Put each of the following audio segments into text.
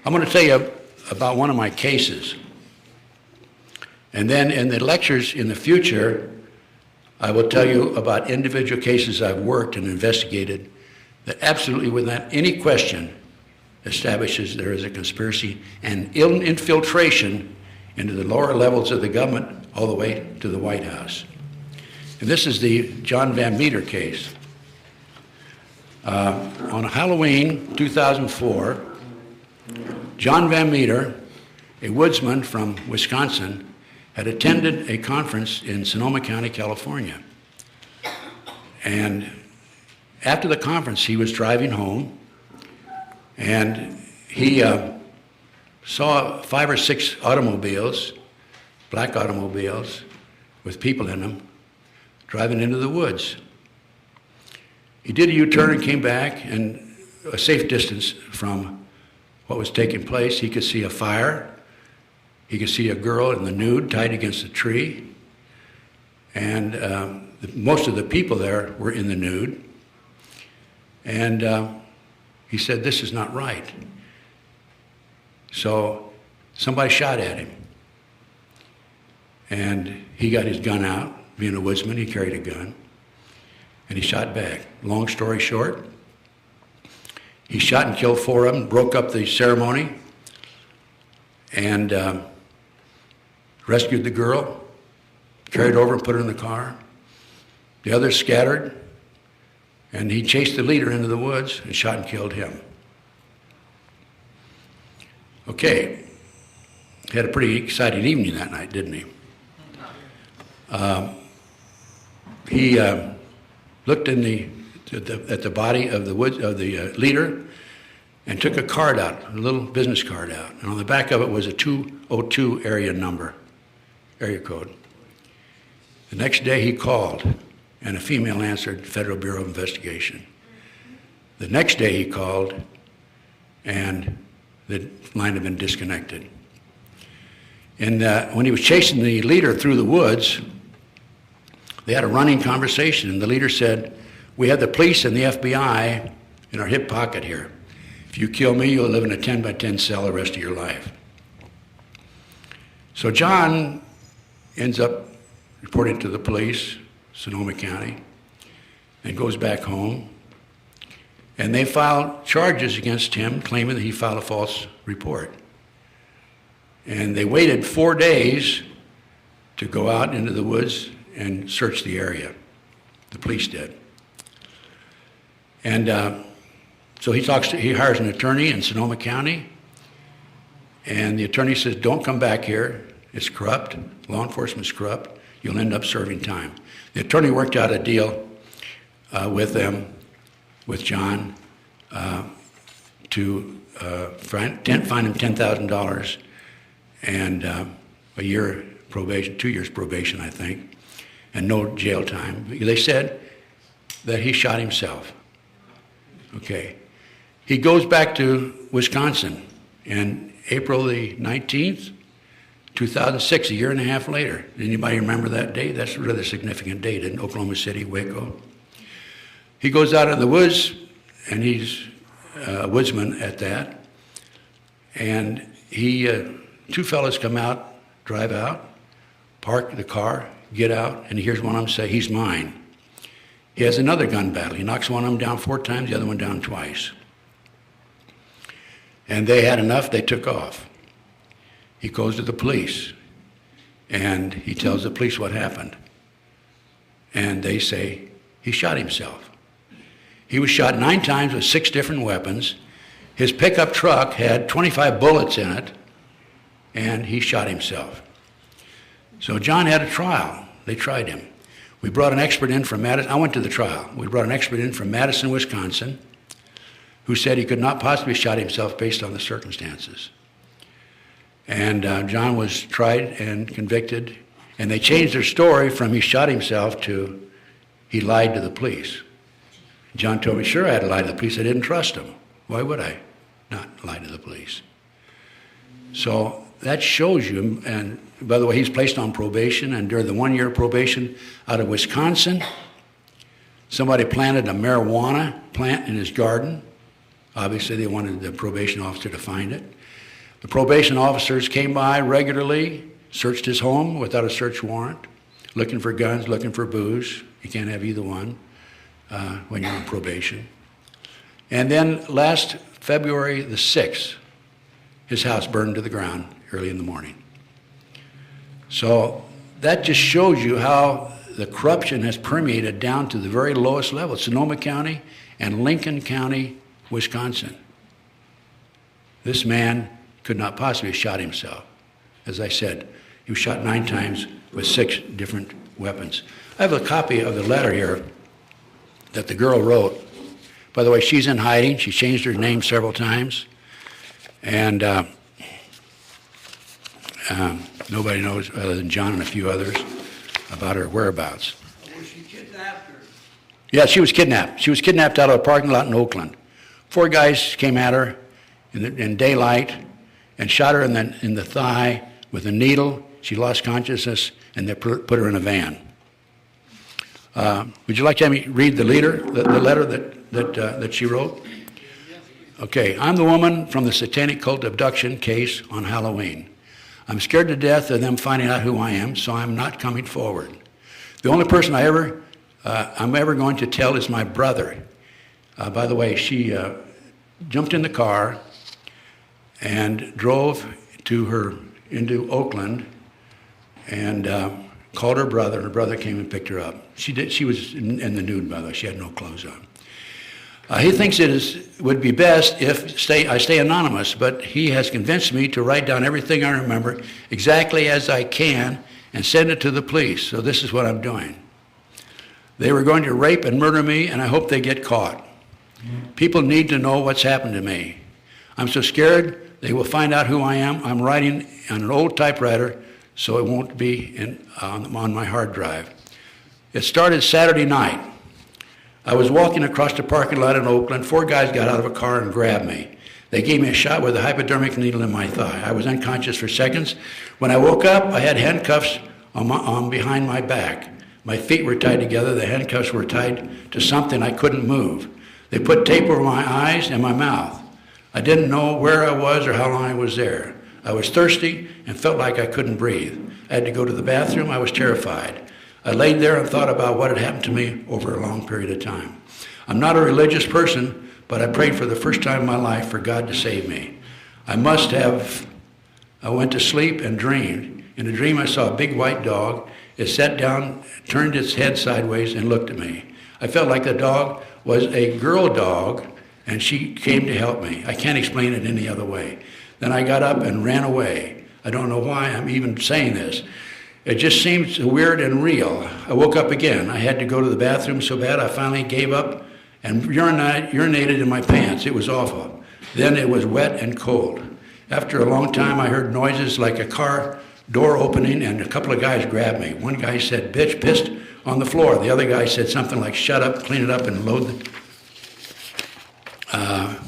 I'm going to tell you about one of my cases. And then in the lectures in the future, I will tell you about individual cases I've worked and investigated that absolutely, without any question, establishes there is a conspiracy and infiltration into the lower levels of the government all the way to the White House. And this is the John Van Meter case. On Halloween 2004, John Van Meter, a woodsman from Wisconsin, had attended a conference in Sonoma County, California. And after the conference, he was driving home, and he saw 5 or 6 automobiles, black automobiles, with people in them, driving into the woods. He did a U-turn and came back, and a safe distance from what was taking place, he could see a fire. He could see a girl in the nude tied against a tree. And most of the people there were in the nude. And he said, this is not right. So somebody shot at him. And he got his gun out. Being a woodsman, he carried a gun. And he shot back. Long story short, he shot and killed 4 of them, broke up the ceremony, and rescued the girl, carried her over and put her in the car. The others scattered, and he chased the leader into the woods and shot and killed him. Okay, he had a pretty exciting evening that night, didn't he? He looked at the body of the leader and took a card out, a little business card out, and on the back of it was a 202 area code. The next day he called, and a female answered, Federal Bureau of Investigation. The next day he called, and the line had been disconnected. And when he was chasing the leader through the woods, they had a running conversation, and the leader said, we have the police and the FBI in our hip pocket here. If you kill me, you'll live in a 10 by 10 cell the rest of your life. So John ends up reporting to the police, Sonoma County, and goes back home. And they filed charges against him, claiming that he filed a false report. And they waited 4 days to go out into the woods and search the area. The police did. And so he hires an attorney in Sonoma County, and the attorney says, don't come back here. It's corrupt. Law enforcement's corrupt. You'll end up serving time. The attorney worked out a deal with John, to fine him $10,000 and a year probation, 2 years probation, I think, and no jail time. They said that he shot himself. Okay. He goes back to Wisconsin, and April the 19th, 2006, a year and a half later. Anybody remember that date? That's a rather significant date in Oklahoma City, Waco. He goes out in the woods, and he's a woodsman at that. And two fellas come out, drive out, park the car, get out, and he hears one of them say, he's mine. He has another gun battle. He knocks one of them down 4 times, the other one down twice. And they had enough, they took off. He goes to the police, and he tells the police what happened. And they say, he shot himself. He was shot 9 times with 6 different weapons. His pickup truck had 25 bullets in it, and he shot himself. So John had a trial. They tried him. We brought an expert in from Madison. I went to the trial. We brought an expert in from Madison, Wisconsin, who said he could not possibly have shot himself based on the circumstances. And John was tried and convicted, and they changed their story from he shot himself to he lied to the police. John told me, sure, I had to lie to the police. I didn't trust him. Why would I not lie to the police? So that shows you, and by the way, he's placed on probation, and during the 1-year probation out of Wisconsin, somebody planted a marijuana plant in his garden, Obviously, they wanted the probation officer to find it. The probation officers came by regularly, searched his home without a search warrant, looking for guns, looking for booze. You can't have either one when you're on probation. And then last February the 6th, his house burned to the ground early in the morning. So that just shows you how the corruption has permeated down to the very lowest level. Sonoma County and Lincoln County, Wisconsin. This man could not possibly have shot himself. As I said, he was shot 9 times with 6 different weapons. I have a copy of the letter here that the girl wrote. By the way, she's in hiding. She changed her name several times. And nobody knows, other than John and a few others, about her whereabouts. Was she kidnapped? Yeah, she was kidnapped. She was kidnapped out of a parking lot in Oakland. 4 guys came at her in daylight and shot her in the thigh with a needle. She lost consciousness, and they put her in a van. Would you like to have me read the letter that she wrote? Okay, I'm the woman from the Satanic cult abduction case on Halloween. I'm scared to death of them finding out who I am, so I'm not coming forward. The only person I'm ever going to tell is my brother. By the way, she jumped in the car and drove into Oakland and called her brother. Her brother came and picked her up. She was in the nude, by the way. She had no clothes on. He thinks would be best if I stay anonymous, but he has convinced me to write down everything I remember exactly as I can and send it to the police. So this is what I'm doing. They were going to rape and murder me, and I hope they get caught. People need to know what's happened to me. I'm so scared they will find out who I am. I'm writing on an old typewriter, so it won't be on my hard drive. It started Saturday night. I was walking across the parking lot in Oakland. 4 guys got out of a car and grabbed me. They gave me a shot with a hypodermic needle in my thigh. I was unconscious for seconds. When I woke up, I had handcuffs on behind my back. My feet were tied together. The handcuffs were tied to something I couldn't move. They put tape over my eyes and my mouth. I didn't know where I was or how long I was there. I was thirsty and felt like I couldn't breathe. I had to go to the bathroom. I was terrified. I laid there and thought about what had happened to me over a long period of time. I'm not a religious person, but I prayed for the first time in my life for God to save me. I went to sleep and dreamed. In a dream, I saw a big white dog. It sat down, turned its head sideways, and looked at me. I felt like the dog was a girl dog, and she came to help me. I can't explain it any other way. Then I got up and ran away. I don't know why I'm even saying this. It just seems weird and real. I woke up again. I had to go to the bathroom so bad I finally gave up and urinated in my pants. It was awful. Then it was wet and cold. After a long time, I heard noises like a car door opening, and a couple of guys grabbed me. One guy said, "Bitch, pissed on the floor." The other guy said something like, "Shut up, clean it up, and load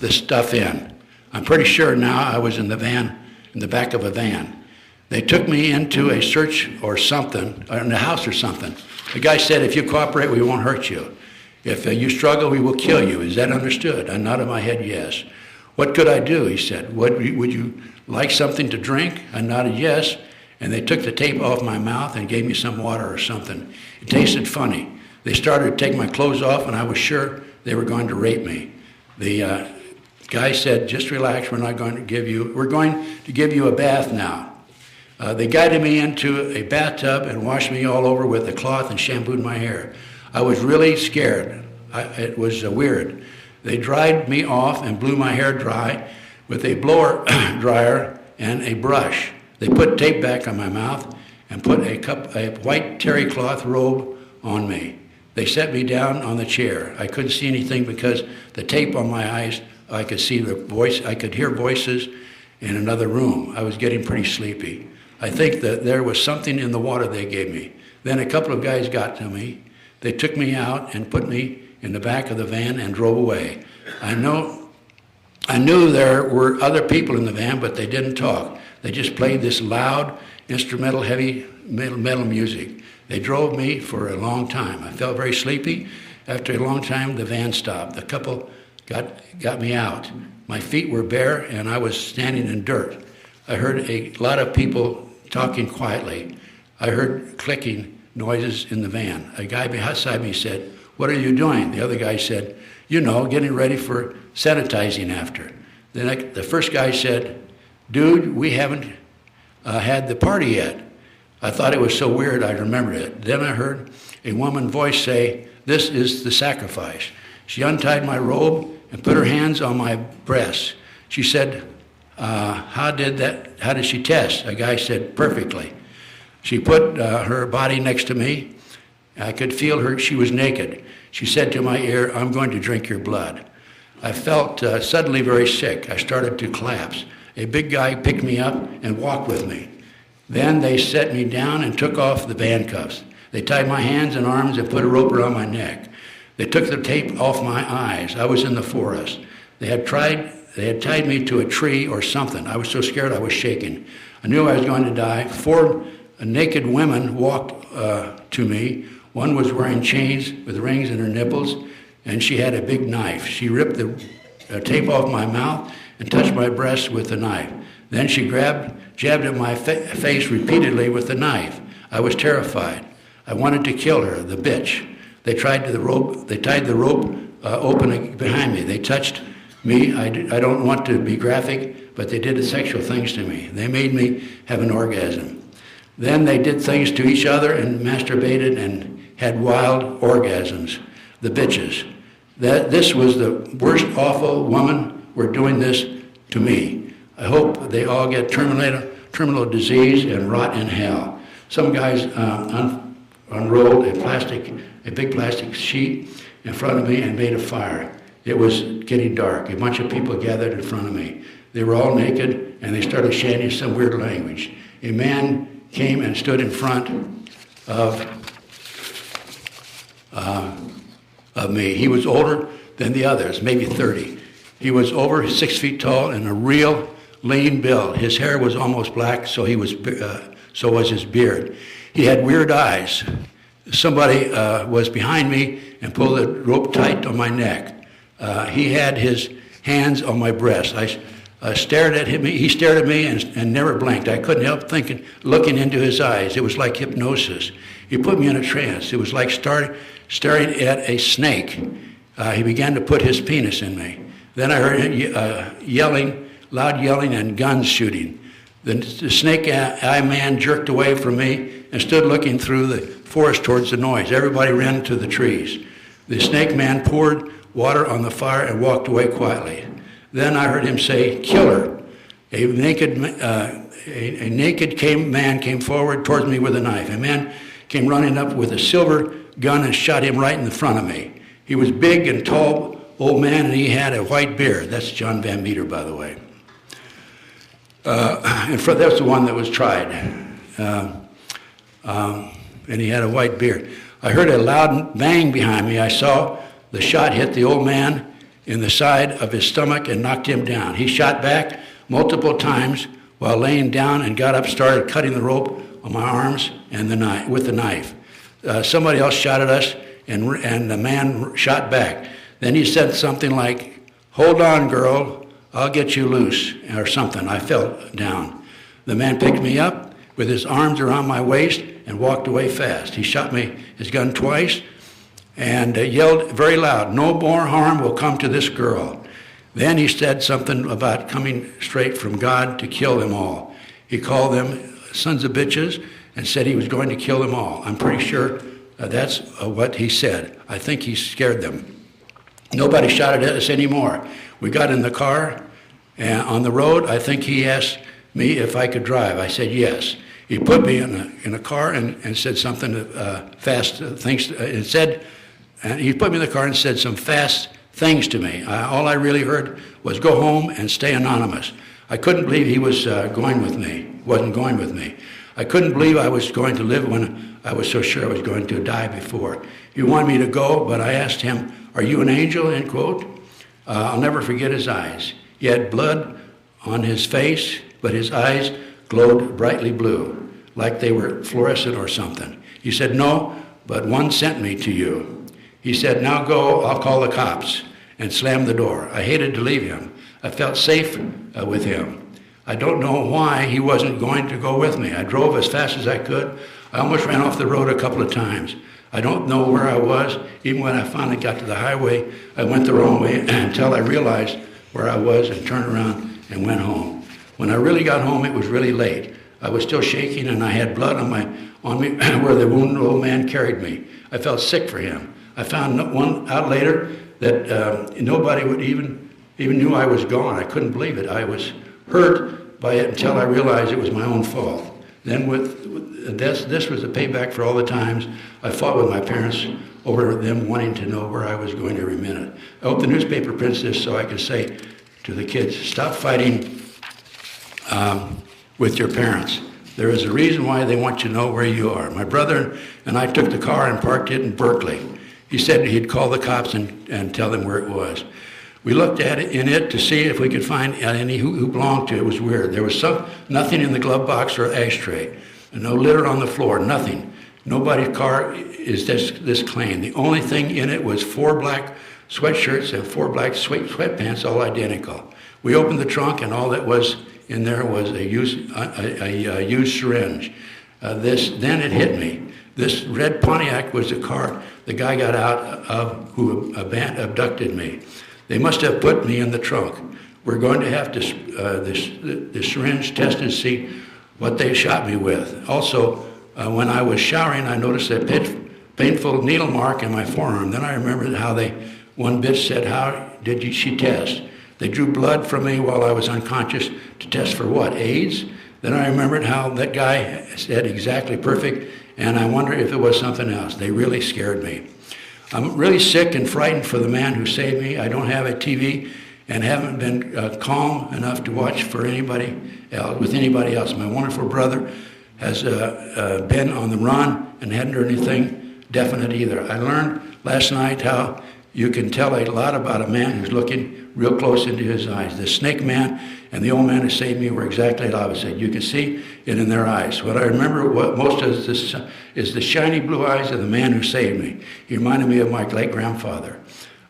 the stuff in." I'm pretty sure now I was in the back of a van. They took me into a search or something, or in the house or something. The guy said, "If you cooperate, we won't hurt you. If you struggle, we will kill you. Is that understood?" I nodded my head, yes. "What could I do?" he said. Would you like something to drink? I nodded yes, and they took the tape off my mouth and gave me some water or something. It tasted funny. They started to take my clothes off, and I was sure they were going to rape me. The guy said, "Just relax, we're going to give you a bath now." They guided me into a bathtub and washed me all over with a cloth and shampooed my hair. I was really scared. It was weird. They dried me off and blew my hair dry with a blower dryer and a brush. They put tape back on my mouth and put a white terry cloth robe on me. They set me down on the chair. I couldn't see anything because the tape on my eyes. I could see I could hear voices in another room. I was getting pretty sleepy. I think that there was something in the water they gave me. Then a couple of guys got to me. They took me out and put me in the back of the van and drove away. I knew there were other people in the van, but they didn't talk. They just played this loud, instrumental, heavy metal music. They drove me for a long time. I felt very sleepy. After a long time, the van stopped. A couple got me out. My feet were bare, and I was standing in dirt. I heard a lot of people talking quietly. I heard clicking noises in the van. A guy beside me said, "What are you doing?" The other guy said, "You know, getting ready for sanitizing after." Then the first guy said, "Dude, we haven't had the party yet." I thought it was so weird I remembered it. Then I heard a woman's voice say, "This is the sacrifice." She untied my robe and put her hands on my breasts. She said, how did she test? A guy said, "Perfectly." She put her body next to me. I could feel her, she was naked. She said to my ear, "I'm going to drink your blood." I felt suddenly very sick. I started to collapse. A big guy picked me up and walked with me. Then they set me down and took off the handcuffs. They tied my hands and arms and put a rope around my neck. They took the tape off my eyes. I was in the forest. They had tied me to a tree or something. I was so scared I was shaking. I knew I was going to die. 4 naked women walked to me. One was wearing chains with rings in her nipples, and she had a big knife. She ripped the tape off my mouth and touched my breast with the knife. Then she jabbed at my face repeatedly with the knife. I was terrified. I wanted to kill her, the bitch. They tied the rope open behind me. They touched me. I don't want to be graphic, but they did sexual things to me. They made me have an orgasm. Then they did things to each other and masturbated and had wild orgasms. The bitches. This was the worst, awful woman were doing this to me. I hope they all get terminal disease and rot in hell. Some guys unrolled a big plastic sheet in front of me and made a fire. It was getting dark. A bunch of people gathered in front of me. They were all naked, and they started chanting some weird language. A man came and stood in front of me. He was older than the others, maybe 30. He was over 6 feet tall and a real lean build. His hair was almost black, so was his beard. He had weird eyes. Somebody was behind me and pulled the rope tight on my neck. He had his hands on my breast. I stared at him. He stared at me and never blinked. I couldn't help looking into his eyes. It was like hypnosis. He put me in a trance. It was like staring at a snake. He began to put his penis in me. Then I heard loud yelling and guns shooting. The snake-eye man jerked away from me and stood looking through the forest towards the noise. Everybody ran to the trees. The snake man poured water on the fire and walked away quietly. Then I heard him say, "Kill her." A naked man came forward towards me with a knife. A man came running up with a silver gun and shot him right in the front of me. He was big and tall, old man, and he had a white beard. That's John Van Meter, by the way. That's the one that was tried. And he had a white beard. I heard a loud bang behind me. I saw the shot hit the old man in the side of his stomach and knocked him down. He shot back multiple times while laying down and got up, started cutting the rope on my arms and with the knife. Somebody else shot at us, and the man shot back. Then he said something like, "Hold on, girl, I'll get you loose," or something. I fell down. The man picked me up with his arms around my waist and walked away fast. He shot me his gun twice and yelled very loud, "No more harm will come to this girl." Then he said something about coming straight from God to kill them all. He called them sons of bitches and said he was going to kill them all. I'm pretty sure that's what he said. I think he scared them. Nobody shot at us anymore. We got in the car and on the road. I think he asked me if I could drive. I said yes. He put me in a car and said something fast things. And he put me in the car and said some fast things to me. All I really heard was "Go home and stay anonymous." I couldn't believe he was going with me. Wasn't going with me. I couldn't believe I was going to live when I was so sure I was going to die before. He wanted me to go, but I asked him, "Are you an angel?" End quote. I'll never forget his eyes. He had blood on his face, but his eyes glowed brightly blue, like they were fluorescent or something. He said, "No, but one sent me to you." He said, "Now go, I'll call the cops." and slammed the door. I hated to leave him. I felt safe with him. I don't know why he wasn't going to go with me. I drove as fast as I could. I almost ran off the road a couple of times. I don't know where I was. Even when I finally got to the highway, I went the wrong way until I realized where I was and turned around and went home. When I really got home, it was really late. I was still shaking and I had blood on me where the wounded old man carried me. I felt sick for him. I found out later that nobody would even knew I was gone. I couldn't believe it. I was hurt by it until I realized it was my own fault. Then this was a payback for all the times I fought with my parents over them wanting to know where I was going every minute. I hope the newspaper prints this so I can say to the kids, stop fighting with your parents. There is a reason why they want you to know where you are. My brother and I took the car and parked it in Berkeley. He said he'd call the cops and tell them where it was. We looked at it in it to see if we could find any who belonged to it. It was weird. There was nothing in the glove box or ashtray. No litter on the floor, nothing. Nobody's car is this clean. The only thing in it was 4 black sweatshirts and 4 black sweatpants, all identical. We opened the trunk and all that was in there was a used syringe. Then it hit me. This red Pontiac was the car the guy got out of who abducted me. They must have put me in the trunk. We're going to have the syringe tested to see what they shot me with. Also, when I was showering, I noticed a painful needle mark in my forearm. Then I remembered how one bitch said, how did she test? They drew blood from me while I was unconscious to test for what, AIDS? Then I remembered how that guy said exactly perfect, and I wonder if it was something else. They really scared me. I'm really sick and frightened for the man who saved me. I don't have a TV and haven't been calm enough to watch for anybody else, with anybody else. My wonderful brother has been on the run and hadn't heard anything definite either. I learned last night how you can tell a lot about a man who's looking real close into his eyes. The snake man and the old man who saved me were exactly opposite. You can see it in their eyes. What I remember most of is the shiny blue eyes of the man who saved me. He reminded me of my late grandfather.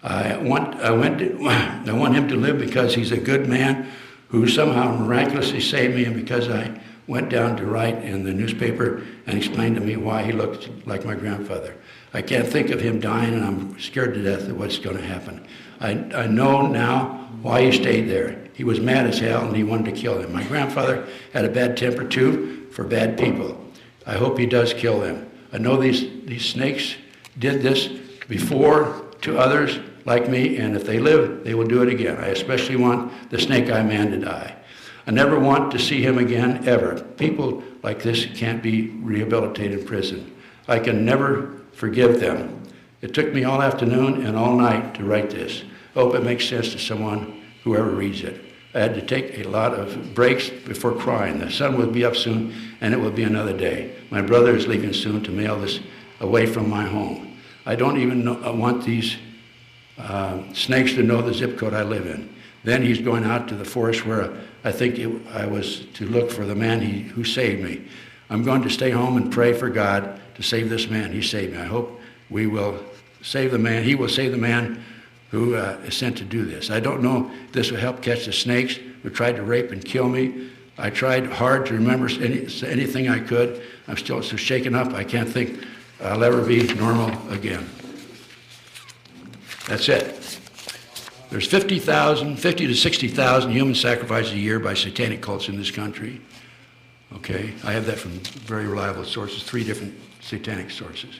I want him to live because he's a good man who somehow miraculously saved me, and because I went down to write in the newspaper and explained to me why he looked like my grandfather. I can't think of him dying, and I'm scared to death of what's going to happen. I know now why he stayed there. He was mad as hell, and he wanted to kill them. My grandfather had a bad temper, too, for bad people. I hope he does kill them. I know these snakes did this before to others like me, and if they live, they will do it again. I especially want the snake-eye man to die. I never want to see him again, ever. People like this can't be rehabilitated in prison. I can never forgive them. It took me all afternoon and all night to write this. I hope it makes sense to someone, whoever reads it. I had to take a lot of breaks before crying. The sun will be up soon, and it will be another day. My brother is leaving soon to mail this away from my home. I don't even want these snakes to know the zip code I live in. Then he's going out to the forest where I think I was to look for the man who saved me. I'm going to stay home and pray for God to save this man. He saved me. I hope we will save the man. He will save the man who is sent to do this. I don't know if this will help catch the snakes who tried to rape and kill me. I tried hard to remember anything I could. I'm still so shaken up, I can't think I'll ever be normal again. That's it. There's 50 to 60,000 human sacrifices a year by satanic cults in this country. Okay, I have that from very reliable sources, 3 different satanic sources.